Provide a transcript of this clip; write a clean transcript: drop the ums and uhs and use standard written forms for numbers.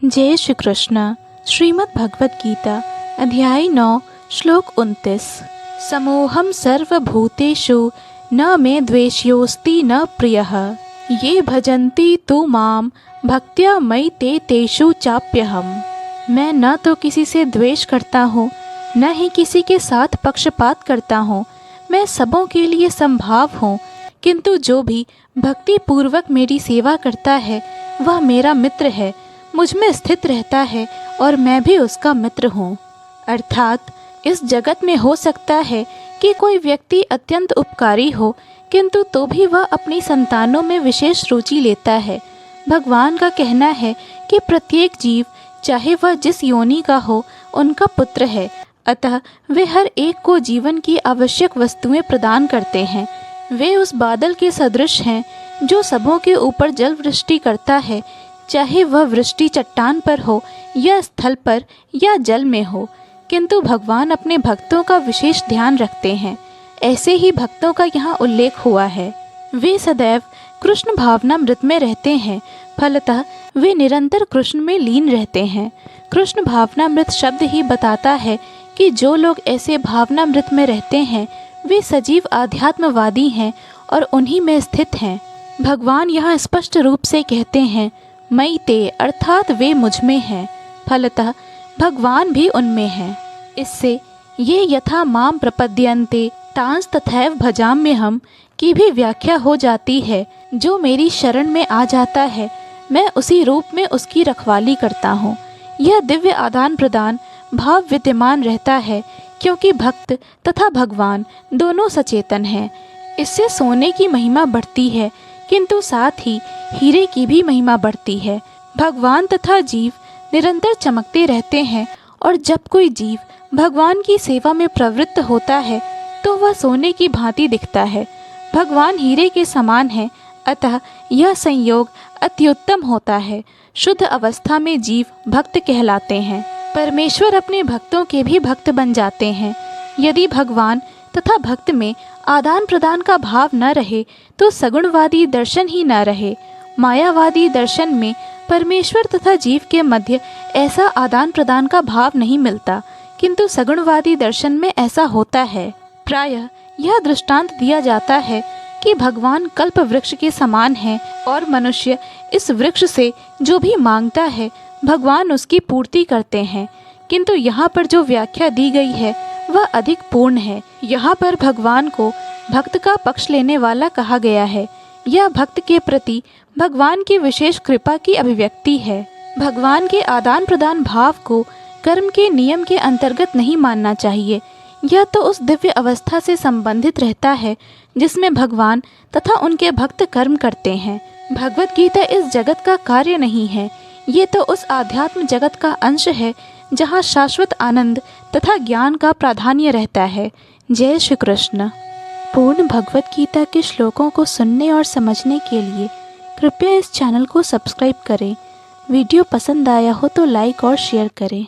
जय श्री कृष्ण। श्रीमद् भगवत गीता अध्याय 9 श्लोक 29। समोहम सर्वभूतेषु न मे द्वेष्योऽस्ति न प्रियः ये भजन्ति तु माम भक्त्या मयि ते तेषु चाप्यहम्। मैं न तो किसी से द्वेष करता हूँ, न ही किसी के साथ पक्षपात करता हूँ। मैं सबों के लिए संभाव हूँ, किंतु जो भी भक्ति पूर्वक मेरी सेवा करता है वह मेरा मित्र है, मुझ में स्थित रहता है और मैं भी उसका मित्र हूँ। अर्थात इस जगत में हो सकता है कि कोई व्यक्ति अत्यंत उपकारी हो, किंतु तो भी वह अपनी संतानों में विशेष रुचि लेता है। भगवान का कहना है कि प्रत्येक जीव, चाहे वह जिस योनि का हो, उनका पुत्र है। अतः वे हर एक को जीवन की आवश्यक वस्तुएं प्रदान करते हैं। वे उस बादल के सदृश हैं जो सबों के ऊपर जल वृष्टि करता है, चाहे वह वृष्टि चट्टान पर हो या स्थल पर या जल में हो। किंतु भगवान अपने भक्तों का विशेष ध्यान रखते हैं। ऐसे ही भक्तों का यहाँ उल्लेख हुआ है। वे सदैव कृष्ण भावनामृत में रहते हैं, फलतः वे निरंतर कृष्ण में लीन रहते हैं। कृष्ण भावनामृत शब्द ही बताता है कि जो लोग ऐसे भावनामृत में रहते हैं वे सजीव आध्यात्मवादी हैं और उन्हीं में स्थित हैं। भगवान यहाँ स्पष्ट रूप से कहते हैं, मयि ते, अर्थात वे मुझ में हैं, फलतः भगवान भी उनमें हैं। इससे ये यथा माम प्रपद्यन्ते तांस तथैव भजाम्यहम् की भी व्याख्या हो जाती है। जो मेरी शरण में आ जाता है मैं उसी रूप में उसकी रखवाली करता हूँ। यह दिव्य आदान प्रदान भाव विद्यमान रहता है, क्योंकि भक्त तथा भगवान दोनों सचेतन हैं। इससे सोने की महिमा बढ़ती है, किंतु साथ ही हीरे की भी महिमा बढ़ती है। भगवान तथा जीव निरंतर चमकते रहते हैं, और जब कोई जीव भगवान की सेवा में प्रवृत्त होता है तो वह सोने की भांति दिखता है। भगवान हीरे के समान है, अतः यह संयोग अत्युत्तम होता है। शुद्ध अवस्था में जीव भक्त कहलाते हैं। परमेश्वर अपने भक्तों के भी भक्त बन जाते हैं। यदि भगवान तथा भक्त में आदान प्रदान का भाव न रहे तो सगुणवादी दर्शन ही न रहे। मायावादी दर्शन में परमेश्वर तथा जीव के मध्य ऐसा आदान प्रदान का भाव नहीं मिलता, किंतु सगुणवादी दर्शन में ऐसा होता है। प्रायः यह दृष्टांत दिया जाता है कि भगवान कल्प वृक्ष के समान है और मनुष्य इस वृक्ष से जो भी मांगता है भगवान उसकी पूर्ति करते हैं। किंतु यहाँ पर जो व्याख्या दी गई है वह अधिक पूर्ण है। यहाँ पर भगवान को भक्त का पक्ष लेने वाला कहा गया है। यह भक्त के प्रति भगवान की विशेष कृपा की अभिव्यक्ति है। भगवान के आदान प्रदान भाव को कर्म के नियम के अंतर्गत नहीं मानना चाहिए। यह तो उस दिव्य अवस्था से संबंधित रहता है जिसमें भगवान तथा उनके भक्त कर्म करते हैं। भगवत गीता इस जगत का कार्य नहीं है, ये तो उस आध्यात्म जगत का अंश है जहाँ शाश्वत आनंद तथा ज्ञान का प्राधान्य रहता है। जय श्री कृष्ण। पूर्ण भगवत गीता के श्लोकों को सुनने और समझने के लिए कृपया इस चैनल को सब्सक्राइब करें। वीडियो पसंद आया हो तो लाइक और शेयर करें।